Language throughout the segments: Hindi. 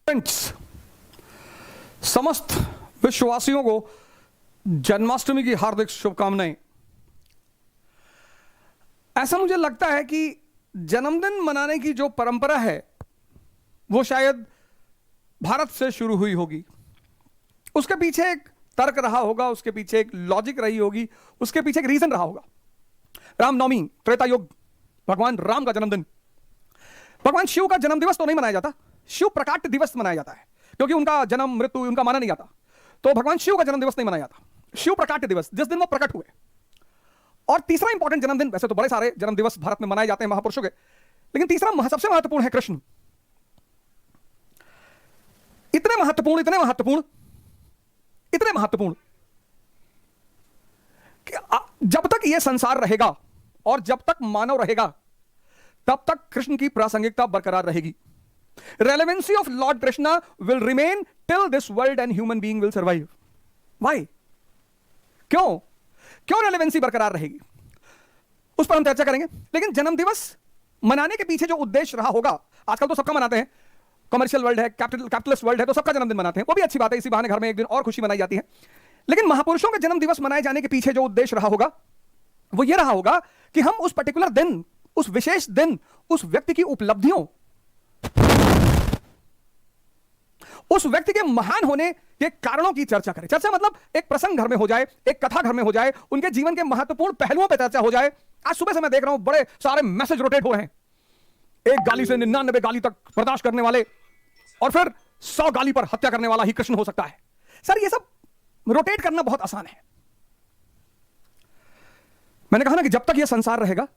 फ्रेंड्स, समस्त विश्ववासियों को जन्माष्टमी की हार्दिक शुभकामनाएं। ऐसा मुझे लगता है कि जन्मदिन मनाने की जो परंपरा है वो शायद भारत से शुरू हुई होगी। उसके पीछे एक तर्क रहा होगा, उसके पीछे एक लॉजिक रही होगी, उसके पीछे एक रीजन रहा होगा। रामनवमी, त्रेता युग, भगवान राम का जन्मदिन। भगवान शिव का जन्म दिवस तो नहीं मनाया जाता, शिव प्रकाट दिवस मनाया जाता है, क्योंकि उनका जन्म मृत्यु उनका माना नहीं जाता। तो भगवान शिव का जन्म दिवस नहीं मनाया जाता, शिव प्रकाट दिवस, जिस दिन वो प्रकट हुए। और तीसरा इंपॉर्टेंट जन्मदिन, वैसे तो बड़े सारे जन्म दिवस भारत में मनाए जाते हैं महापुरुषों के, लेकिन तीसरा सबसे महत्वपूर्ण है कृष्ण। इतने महत्वपूर्ण कि जब तक यह संसार रहेगा और जब तक मानव रहेगा तब तक कृष्ण की प्रासंगिकता बरकरार रहेगी। Relevancy of Lord Krishna will remain till this world and human being will survive. Why? क्यों रेलेवेंसी बरकरार रहेगी, उस पर हम चर्चा करेंगे। लेकिन जन्म दिवस मनाने के पीछे जो उद्देश्य रहा होगा, आजकल तो सबका मनाते हैं, कमर्शियल वर्ल्ड है, कैपिटलिस्ट वर्ल्ड है, तो सबका जन्मदिन मनाते हैं, वो भी अच्छी बात है, इसी बहाने घर में एक दिन और खुशी मनाई जाती है। लेकिन महापुरुषों के जन्म दिवस मनाए जाने के पीछे जो उद्देश्य रहा होगा वो ये रहा होगा कि हम उस पर्टिकुलर दिन, उस विशेष दिन, उस व्यक्ति की उपलब्धियों, उस व्यक्ति के महान होने के कारणों की चर्चा करें। चर्चा मतलब एक प्रसंग घर में हो जाए, एक कथा घर में हो जाए, उनके जीवन के महत्वपूर्ण पहलुओं पर चर्चा हो जाए। आज सुबह से मैं देख रहा हूं बड़े सारे मैसेज रोटेट हो रहे हैं, एक गाली से 99 गाली तक बर्दाश्त करने वाले और फिर 100 गाली पर हत्या करने वाला ही कृष्ण हो सकता है। सर, ये सब रोटेट करना बहुत आसान है। मैंने कहा ना कि जब तक यह संसार रहेगा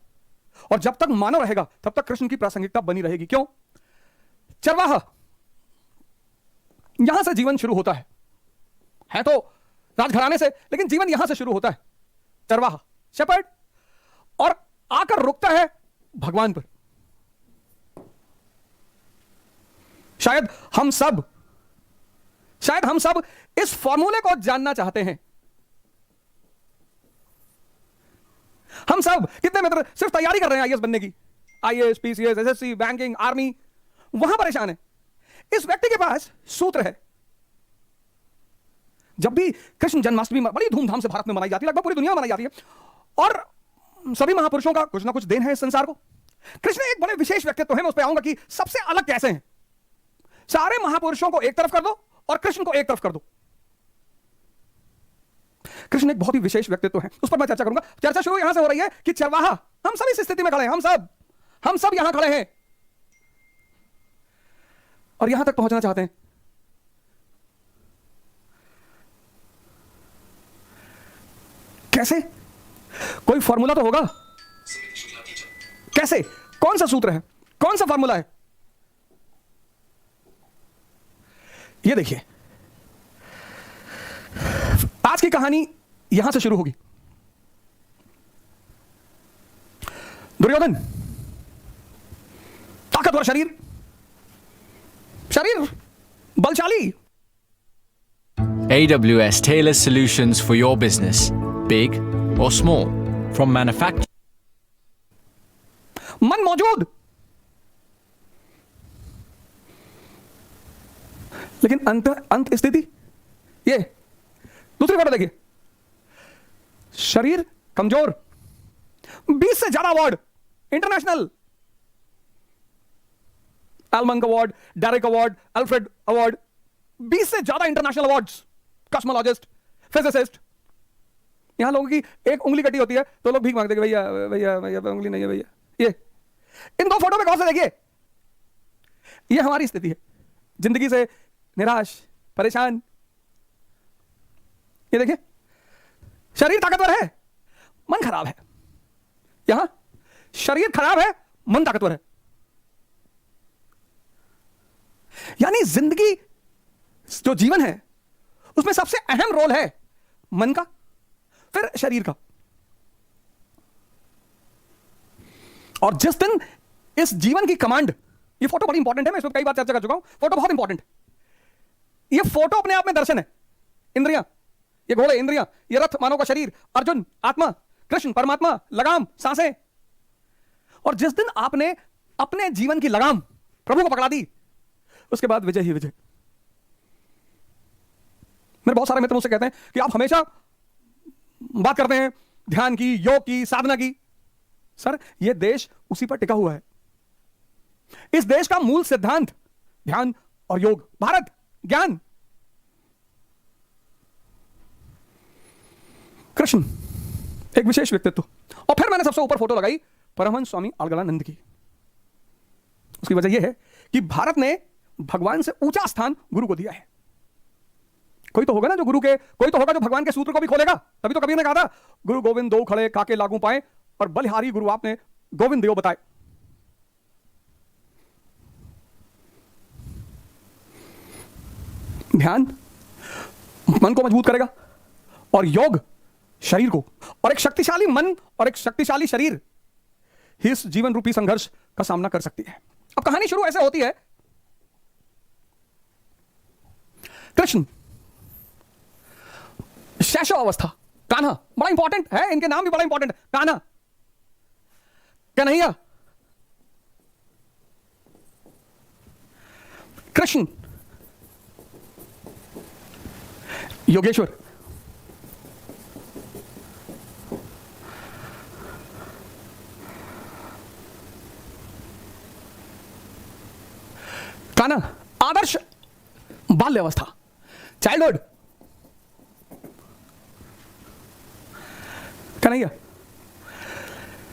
और जब तक मानव रहेगा तब तक कृष्ण की प्रासंगिकता बनी रहेगी। क्यों? चरवाहा, यहां से जीवन शुरू होता है तो राजघराने से, लेकिन जीवन यहां से शुरू होता है, चरवाहा, शेपर्ड, और आकर रुकता है भगवान पर। शायद हम सब इस फॉर्मूले को जानना चाहते हैं। हम सब, कितने मित्र सिर्फ तैयारी कर रहे हैं आईएएस बनने की, IAS, PCS, SSC, banking, army, वहां परेशान है। इस व्यक्ति के पास सूत्र है। जब भी कृष्ण जन्माष्टमी बड़ी धूमधाम से भारत में मनाई जाती है, लगभग पूरी दुनिया में मनाई जाती है, और सभी महापुरुषों का कुछ ना कुछ देन है इस संसार को। कृष्ण एक बड़े विशेष व्यक्तित्व है, मैं उस पर आऊंगा कि सबसे अलग कैसे हैं। सारे महापुरुषों को एक तरफ कर दो और कृष्ण को एक तरफ कर दो। कृष्ण एक बहुत ही विशेष व्यक्तित्व है, उस पर मैं चर्चा करूंगा। चर्चा शुरू यहां से हो रही है कि चरवाहा, हम सब इस स्थिति में खड़े हैं, हम सब यहां खड़े हैं और यहां तक पहुंचना चाहते हैं। कैसे? कोई फॉर्मूला तो होगा। कैसे? कौन सा सूत्र है, कौन सा फॉर्मूला है? ये देखिए, आज की कहानी यहां से शुरू होगी। दुर्योधन, ताकतवर शरीर बलशाली। AWS tailors solutions for your business, big or small, from manufacturing. मन मौजूद, लेकिन अंत स्थिति। ये दूसरी फोटो देखिए, शरीर कमजोर, 20 से ज्यादा अवार्ड, इंटरनेशनल, एल्मंग award, Derek award, Alfred award, 20 से ज्यादा इंटरनेशनल अवार्ड्स, कॉस्मोलॉजिस्ट, फिजिसिस्ट। यहां लोगों की एक उंगली कटी होती है तो लोग भीख मांगते हैं, भैया भैया भैया उंगली नहीं है भैया। ये इन दो फोटो में गौर से देखिए, ये हमारी स्थिति है, जिंदगी से निराश, परेशान। ये देखिए, शरीर ताकतवर है, मन खराब है। यहां शरीर खराब है, मन ताकतवर है। यानी जिंदगी, जो जीवन है, उसमें सबसे अहम रोल है मन का, फिर शरीर का। और जिस दिन इस जीवन की कमांड, ये फोटो बड़ी इंपॉर्टेंट है, मैं इस पर कई बार चर्चा कर चुका हूं, फोटो बहुत इंपॉर्टेंट। ये फोटो अपने आप में दर्शन है। इंद्रियां, ये घोड़े इंद्रियां, ये रथ मानव का शरीर, अर्जुन आत्मा, कृष्ण परमात्मा, लगाम सांसें। और जिस दिन आपने अपने जीवन की लगाम प्रभु को पकड़ा दी, उसके बाद विजय ही विजय। मेरे बहुत सारे मित्र मुझसे कहते हैं कि आप हमेशा बात करते हैं ध्यान की, योग की, साधना की। सर, यह देश उसी पर टिका हुआ है। इस देश का मूल सिद्धांत ध्यान और योग, भारत ज्ञान। कृष्ण एक विशेष व्यक्तित्व। और फिर मैंने सबसे ऊपर फोटो लगाई परमहंस स्वामी अलगलानंद की। उसकी वजह यह है कि भारत ने भगवान से ऊंचा स्थान गुरु को दिया है। कोई तो होगा ना जो गुरु के, कोई तो होगा जो भगवान के सूत्र को भी खोलेगा। तभी तो कबीर ने कहा था, गुरु गोविंद दो खड़े काके लागू पाए, और बलिहारी गुरु आपने गोविंद देव बताए। ध्यान मन को मजबूत करेगा, और योग शरीर को, और एक शक्तिशाली मन और एक शक्तिशाली शरीर ही इस जीवन रूपी संघर्ष का सामना कर सकती है। अब कहानी शुरू ऐसे होती है। कृष्ण शैशव अवस्था, कान्हा, बड़ा इंपॉर्टेंट है, इनके नाम भी बड़ा इंपॉर्टेंट है। कान्हा, कन्हैया, कृष्ण, योगेश्वर। कान्हा आदर्श बाल्य अवस्था, चाइल्डहुड। कन्हैया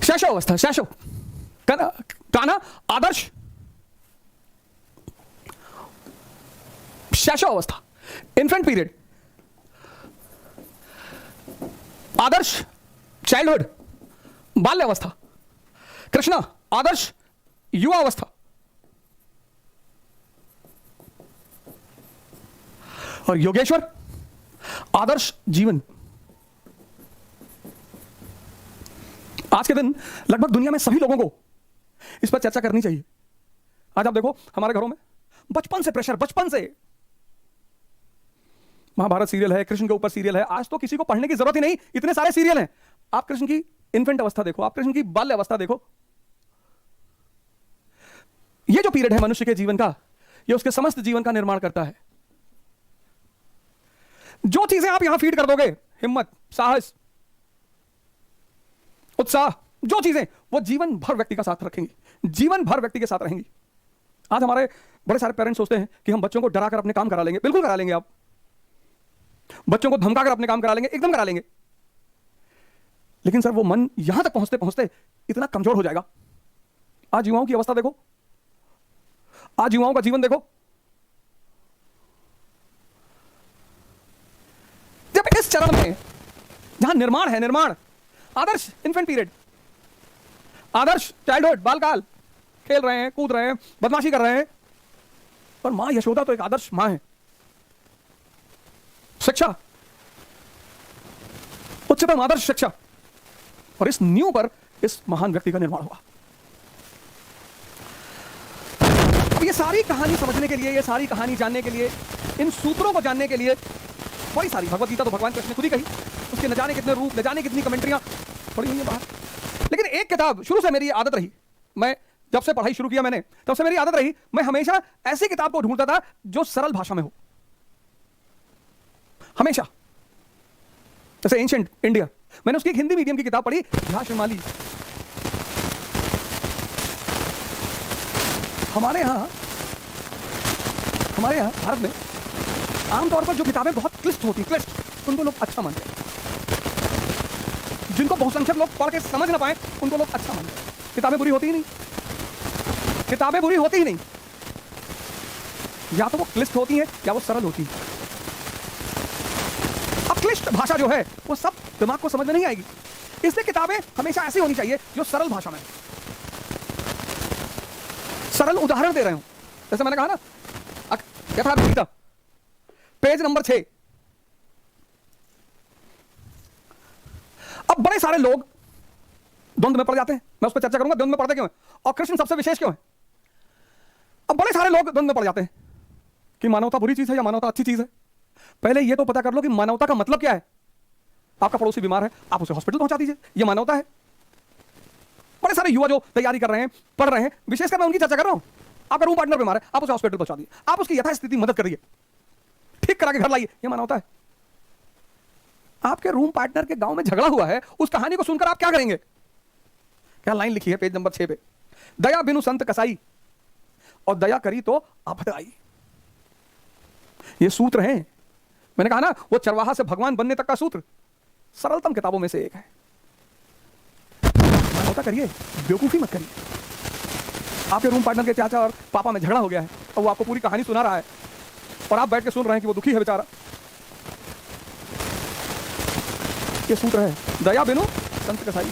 शैशव अवस्था, शैशव। कान्हा आदर्श शैशव अवस्था, इन्फेंट पीरियड, आदर्श चाइल्डहुड, बाल्य अवस्था। कृष्णा आदर्श युवा अवस्था, और योगेश्वर आदर्श जीवन। आज के दिन लगभग दुनिया में सभी लोगों को इस पर चर्चा करनी चाहिए। आज आप देखो हमारे घरों में बचपन से प्रेशर, बचपन से महाभारत सीरियल है, कृष्ण के ऊपर सीरियल है। आज तो किसी को पढ़ने की जरूरत ही नहीं, इतने सारे सीरियल हैं। आप कृष्ण की इन्फेंट अवस्था देखो, आप कृष्ण की बाल्य अवस्था देखो। यह जो पीरियड है मनुष्य के जीवन का, यह उसके समस्त जीवन का निर्माण करता है। जो चीजें आप यहां फीड कर दोगे, हिम्मत, साहस, उत्साह, जो चीजें, वो जीवन भर व्यक्ति का साथ रखेंगी, जीवन भर व्यक्ति के साथ रहेंगी। आज हमारे बड़े सारे पेरेंट्स सोचते हैं कि हम बच्चों को डरा कर अपने काम करा लेंगे। बिल्कुल करा लेंगे। आप बच्चों को धमका कर अपने काम करा लेंगे, एकदम करा लेंगे। लेकिन सर वो मन यहां तक पहुंचते पहुंचते इतना कमजोर हो जाएगा। आज युवाओं की अवस्था देखो, आज युवाओं का जीवन देखो। जब इस चरण में जहां निर्माण है, निर्माण, आदर्श इन्फेंट पीरियड, आदर्श चाइल्डहुड, बालकाल, खेल रहे हैं, कूद रहे हैं, बदमाशी कर रहे हैं, और मां यशोदा तो एक आदर्श मां है। शिक्षा, उच्चतम आदर्श शिक्षा, और इस नींव पर इस महान व्यक्ति का निर्माण हुआ। अब ये सारी कहानी समझने के लिए, ये सारी कहानी जानने के लिए, इन सूत्रों को जानने के लिए बड़ी सारी, भगवत गीता तो भगवान कृष्ण ने खुद ही कही, उसके न जाने कितने रूप, न जाने कितनी कमेंट्रियां पड़ी हुई है बाहर। लेकिन एक किताब शुरू से मेरी आदत रही, मैं जब से पढ़ाई शुरू किया मैंने, तब से मेरी आदत रही, मैं हमेशा ऐसी किताब को ढूंढता था जो सरल भाषा में हो। हमेशा। जैसे एंशिएंट इंडिया, मैंने उसकी एक हिंदी मीडियम की किताब पढ़ी, झाशमाली। हमारे यहां भारत में आमतौर पर जो किताबें बहुत क्लिष्ट होती, क्लिष्ट, उनको लोग अच्छा मानते हैं। जिनको बहुसंख्यक लोग पढ़ के समझ ना पाए, उनको लोग अच्छा मानते हैं। किताबें बुरी होती ही नहीं, किताबें बुरी होती ही नहीं। या तो वो क्लिष्ट होती हैं या वो सरल होती हैं। अब क्लिष्ट भाषा जो है वो सब दिमाग को समझ में नहीं आएगी, इसलिए किताबें हमेशा ऐसी होनी चाहिए जो सरल भाषा में। सरल उदाहरण दे रहे हूं, जैसे मैंने कहा ना, यथार्थ गीता पेज नंबर 6। अब बड़े सारे लोग द्वंद्व में पड़ जाते हैं, मैं उस पर चर्चा करूंगा द्वंद्व में पड़ते क्यों हैं और कृष्ण सबसे विशेष क्यों है। अब बड़े सारे लोग द्वंद्व में पड़ जाते हैं कि मानवता बुरी चीज है या मानवता अच्छी चीज है। पहले ये तो पता कर लो कि मानवता का मतलब क्या है। आपका पड़ोसी बीमार है, आप उसे हॉस्पिटल पहुंचा दीजिए, ये मानवता है। बड़े सारे युवा जो तैयारी कर रहे हैं, पढ़ रहे हैं, विशेषकर मैं उनकी चर्चा कर रहा हूं। आपका रूम पार्टनर बीमार है, आप उसे हॉस्पिटल पहुंचा दिए, आप उसकी यथास्थिति मदद करिए, ठीक करा के घर लाइए, ये माना होता है? आपके रूम पार्टनर के गांव में झगड़ा हुआ है, उस कहानी को सुनकर आप क्या करेंगे? क्या लाइन लिखी है पेज नंबर 6 पे, दया बिनु संत कसाई और दया करी तो आफत आई। ये सूत्र है, मैंने कहा ना, वो चरवाहा से भगवान बनने तक का सूत्र सरलतम किताबों में से एक है। होता करिए, बेवकूफी मत करिए। आपके रूम पार्टनर के चाचा और पापा में झगड़ा हो गया है और वो आपको पूरी कहानी सुना रहा है और आप बैठ के सुन रहे हैं कि वो दुखी है बेचारा। ये सूत्र है, दया बिनु संत कसाई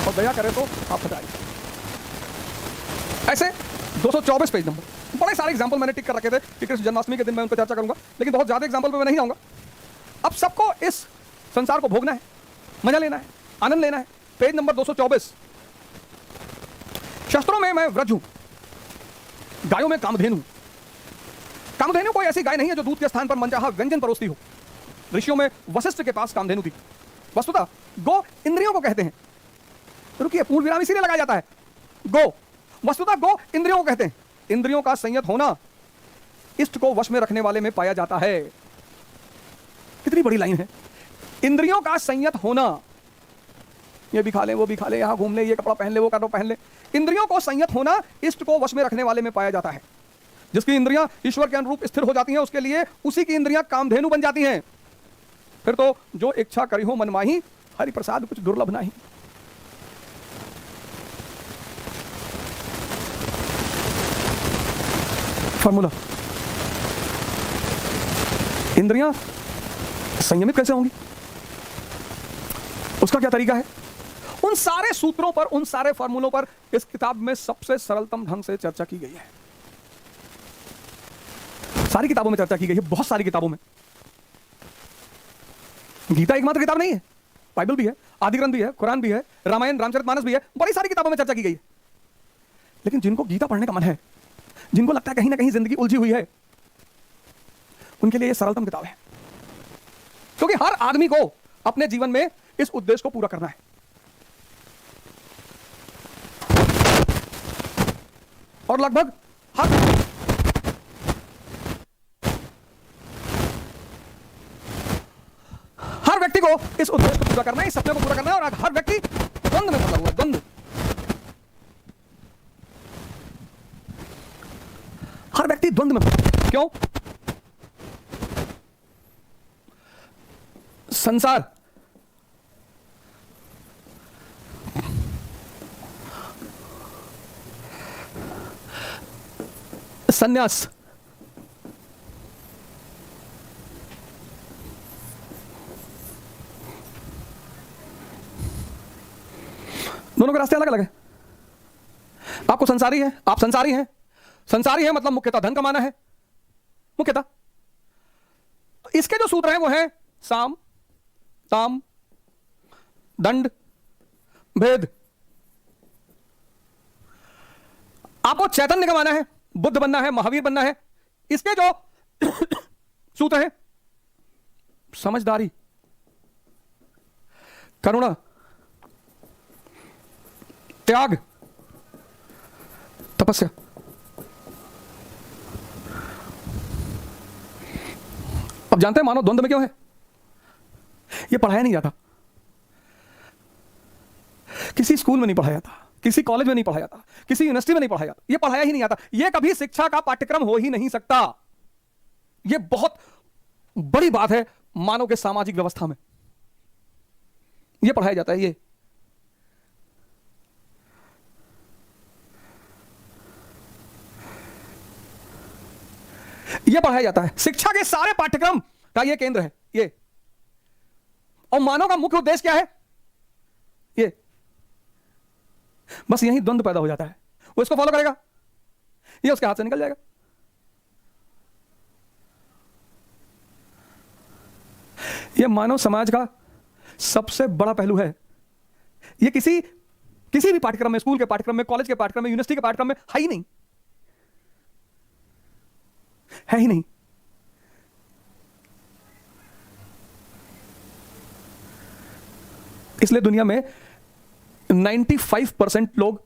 और दया करे तो आफत आई। ऐसे 224 पेज नंबर, बड़े सारे एग्जांपल मैंने टिक कर रखे थे कि कृष्ण जन्माष्टमी के दिन मैं उन पर चर्चा करूंगा, लेकिन बहुत ज्यादा एग्जांपल पे मैं नहीं जाऊंगा। अब सबको इस संसार को भोगना है, मजा लेना है, आनंद लेना है। पेज नंबर 224, शस्त्रों में मैं व्रज हूं, गायों में कामधेनु। कामधेनु कोई ऐसी गाय नहीं है जो दूध के स्थान पर मनचाहा व्यंजन परोसती हो। ऋषियों में वशिष्ठ के पास कामधेनु थी। वस्तुतः गो इंद्रियों को कहते हैं। रुकिए, पूर्ण विराम इसीलिए लगाया जाता है, गो। वस्तुतः गो इंद्रियों को कहते हैं। इंद्रियों का संयत होना इष्ट को वश में रखने वाले में पाया जाता है। कितनी बड़ी लाइन है, इंद्रियों का संयत होना। ये भी खा ले, वो भी खा ले, यहां घूम ले, ये कपड़ा पहन ले, वो कपड़ा पहन ले। इंद्रियों को संयत होना इष्ट को वश में रखने वाले में पाया जाता है। जिसकी इंद्रियां ईश्वर के अनुरूप स्थिर हो जाती हैं, उसके लिए उसी की इंद्रियां कामधेनु बन जाती हैं। फिर तो जो इच्छा करी हो मन माही, हरि प्रसाद कुछ दुर्लभ नहीं। फॉर्मूला, इंद्रियां संयमित कैसे होंगी, उसका क्या तरीका है? उन सारे सूत्रों पर, उन सारे फॉर्मूलों पर इस किताब में सबसे सरलतम ढंग से चर्चा की गई है। सारी किताबों में चर्चा की गई है, बहुत सारी किताबों में। गीता एकमात्र किताब नहीं है, बाइबल भी है, आदि ग्रंथ भी है, कुरान भी है, रामायण रामचरितमानस भी है, बड़ी सारी किताबों में चर्चा की गई है। लेकिन जिनको गीता पढ़ने का मन है, जिनको लगता है कहीं ना कहीं जिंदगी उलझी हुई है, उनके लिए यह सरलतम किताब है। क्योंकि हर आदमी को अपने जीवन में इस उद्देश्य को पूरा करना है। और लगभग हर व्यक्ति को इस उद्देश्य को पूरा करना है, इस सपने को पूरा करना है। और हर व्यक्ति द्वंद में फंसा हुआ है, द्वंद। हर व्यक्ति द्वंद में। क्यों? संसार संन्यास दोनों के रास्ते अलग अलग है। आपको संसारी है, आप संसारी हैं। संसारी है मतलब मुख्यतः धन कमाना है, मुख्यतः। इसके जो सूत्र हैं वो हैं साम, ताम, दंड, भेद। आपको चैतन्य कमाना है, बुद्ध बनना है, महावीर बनना है। इसके जो सूत्र हैं समझदारी, करुणा, त्याग, तपस्या। अब जानते हैं मानव द्वंद में क्यों है? यह पढ़ाया नहीं जाता, किसी स्कूल में नहीं पढ़ाया जाता, किसी कॉलेज में नहीं पढ़ाया जाता, किसी यूनिवर्सिटी में नहीं पढ़ाया जाता। यह पढ़ाया ही नहीं जाता। यह कभी शिक्षा का पाठ्यक्रम हो ही नहीं सकता। यह बहुत बड़ी बात है मानव के सामाजिक व्यवस्था में। यह पढ़ाया जाता है। यह पढ़ाया जाता है। शिक्षा के सारे पाठ्यक्रम का यह केंद्र है ये। और मानव का मुख्य उद्देश्य क्या है? ये। बस यही द्वंद्व पैदा हो जाता है। वो इसको फॉलो करेगा, ये उसके हाथ से निकल जाएगा। यह मानव समाज का सबसे बड़ा पहलू है। यह किसी भी पाठ्यक्रम में, स्कूल के पाठ्यक्रम में, कॉलेज के पाठ्यक्रम में, यूनिवर्सिटी के पाठ्यक्रम में है ही नहीं, है ही नहीं। इसलिए दुनिया में 95% लोग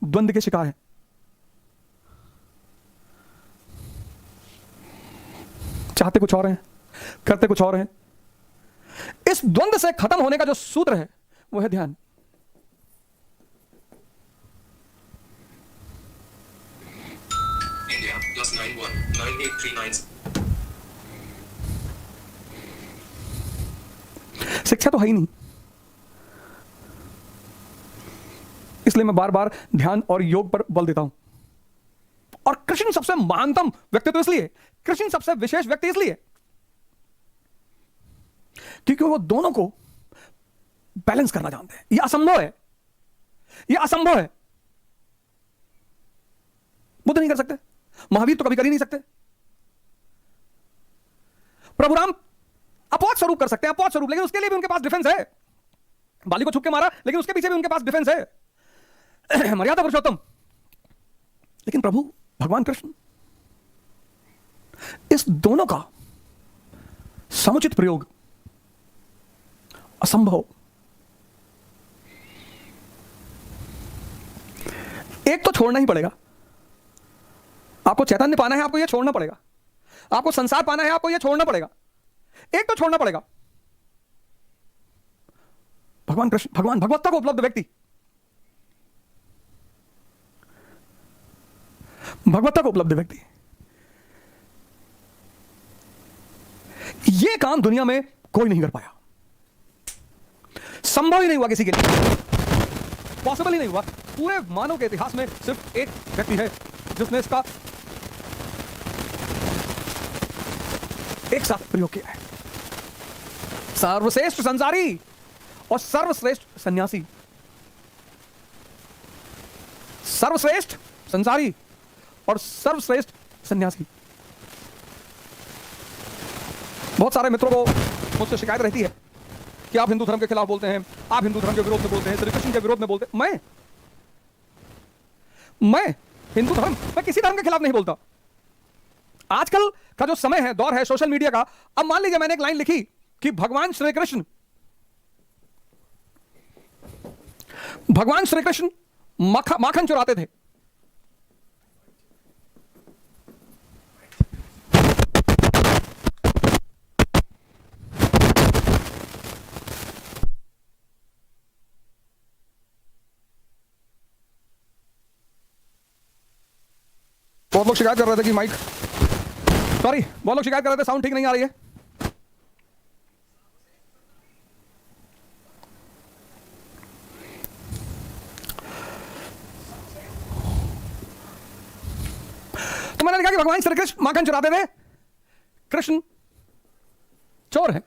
द्वंद्व के शिकार हैं। चाहते कुछ और हैं, करते कुछ और हैं। इस द्वंद्व से खत्म होने का जो सूत्र है वो है ध्यान। India +91 9839। शिक्षा तो है ही नहीं, इसलिए मैं बार बार ध्यान और योग पर बल देता हूं। और कृष्ण सबसे महानतम व्यक्तित्व इसलिए, कृष्ण सबसे विशेष व्यक्ति इसलिए क्योंकि वो दोनों को बैलेंस करना जानते हैं। यह असंभव है, यह असंभव है। बुद्ध नहीं कर सकते, महावीर तो कभी कर ही नहीं सकते। प्रभु राम अपवाद स्वरूप कर सकते हैं, अपवाद स्वरूप, लेकिन उसके लिए भी उनके पास डिफेंस है। बाली को छुप के मारा, लेकिन उसके पीछे भी उनके पास डिफेंस है। मर्यादा पुरुषोत्तम। लेकिन प्रभु भगवान कृष्ण, इस दोनों का समुचित प्रयोग असंभव। एक तो छोड़ना ही पड़ेगा। आपको चैतन्य पाना है, आपको यह छोड़ना पड़ेगा। आपको संसार पाना है, आपको यह छोड़ना पड़ेगा। एक तो छोड़ना पड़ेगा। भगवान कृष्ण, भगवान भगवत्ता को उपलब्ध व्यक्ति, भगवत्ता को उपलब्ध व्यक्ति, यह काम दुनिया में कोई नहीं कर पाया। संभव ही नहीं हुआ किसी के लिए, पॉसिबल ही नहीं हुआ। पूरे मानव के इतिहास में सिर्फ एक व्यक्ति है जिसने इसका एक साथ प्रयोग किया है। सर्वश्रेष्ठ संसारी और सर्वश्रेष्ठ सन्यासी। सर्वश्रेष्ठ संसारी और सर्वश्रेष्ठ सन्यासी। बहुत सारे मित्रों को मुझसे शिकायत रहती है कि आप हिंदू धर्म के खिलाफ बोलते हैं, आप हिंदू धर्म के विरोध में बोलते हैं, श्री कृष्ण के विरोध में बोलते हैं। मैं हिंदू धर्म, मैं किसी धर्म के खिलाफ नहीं बोलता। आजकल का जो समय है, दौर है सोशल मीडिया का, अब मान लीजिए मैंने एक लाइन लिखी कि भगवान श्री कृष्ण माखन चुराते थे। बहुत लोग शिकायत कर रहे थे कि माइक, सॉरी, बहुत लोग शिकायत कर रहे थे साउंड ठीक नहीं आ रही है। तो मैंने लिखा कि भगवान श्री कृष्ण माखन चुराते थे, कृष्ण चोर है।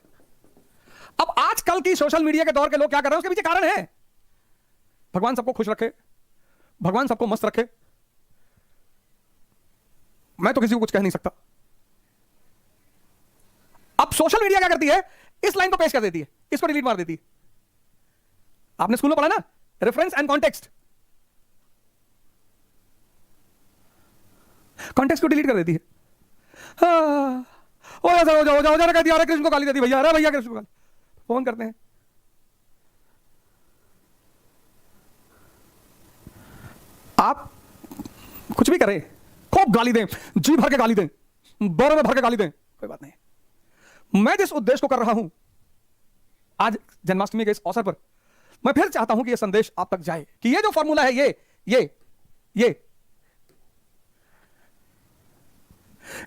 अब आजकल की सोशल मीडिया के दौर के लोग क्या कर रहे हैं, उसके पीछे कारण है। भगवान सबको खुश रखे, भगवान सबको मस्त रखे। मैं तो किसी को कुछ कह नहीं सकता। अब सोशल मीडिया क्या करती है, इस लाइन को पेश कर देती है, इसको डिलीट मार देती है। आपने स्कूल में पढ़ा ना, रेफरेंस एंड कॉन्टेक्स्ट। कॉन्टेक्स्ट को डिलीट कर देती है। हाँ, हो जाओ कह दिया, अरे कृष्ण को गाली देती भैया, अरे भैया कृष्ण को गाली। फोन करते हैं। आप कुछ भी करें, खूब गाली दें, जी भर के गाली दें, बोरों में भर के गाली दें, कोई बात नहीं। मैं जिस उद्देश्य को कर रहा हूं आज जन्माष्टमी के इस अवसर पर, मैं फिर चाहता हूं कि यह संदेश आप तक जाए कि ये जो फॉर्मूला है, ये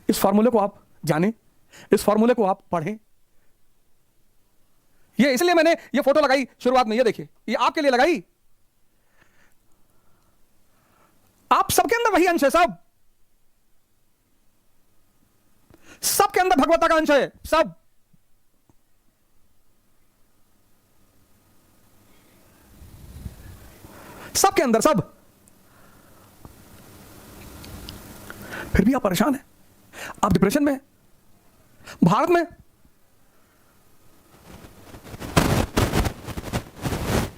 इस फॉर्मूले को आप जानें, इस फॉर्मूले को आप पढ़ें। ये इसलिए मैंने ये फोटो लगाई शुरुआत में, ये देखिए, ये आपके लिए लगाई। आप सबके अंदर वही अंश है, सबके अंदर भगवत्ता का अंश है, सब। सबके अंदर, सब। फिर भी आप परेशान हैं, आप डिप्रेशन में हैं।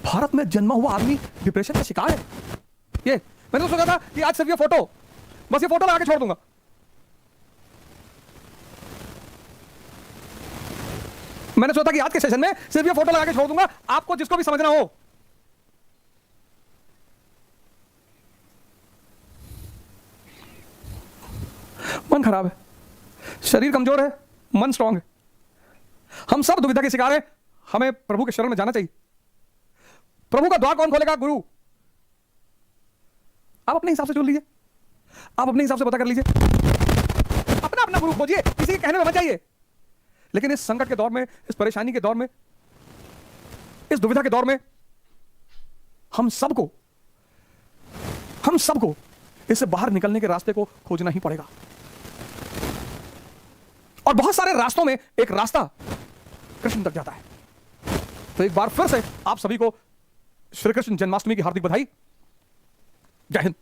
भारत में जन्मा हुआ आदमी डिप्रेशन का शिकार है। ये मैंने तो सोचा था कि आज सिर्फ ये फोटो, बस ये फोटो लगा के छोड़ दूंगा। मैंने सोचा कि आज के सेशन में सिर्फ ये फोटो लगा के छोड़ दूंगा, आपको जिसको भी समझना हो। मन खराब है, शरीर कमजोर है, मन स्ट्रांग है, हम सब दुविधा के शिकार हैं, हमें प्रभु के शरण में जाना चाहिए। प्रभु का द्वार कौन खोलेगा? गुरु। आप अपने हिसाब से चुन लीजिए, आप अपने हिसाब से पता कर लीजिए, अपना अपना गुरु खोजिए, किसी के कहने में मत जाइए। लेकिन इस संकट के दौर में, इस परेशानी के दौर में, इस दुविधा के दौर में हम सबको इससे बाहर निकलने के रास्ते को खोजना ही पड़ेगा। और बहुत सारे रास्तों में एक रास्ता कृष्ण तक जाता है। तो एक बार फिर से आप सभी को श्री कृष्ण जन्माष्टमी की हार्दिक बधाई। जय हिंद।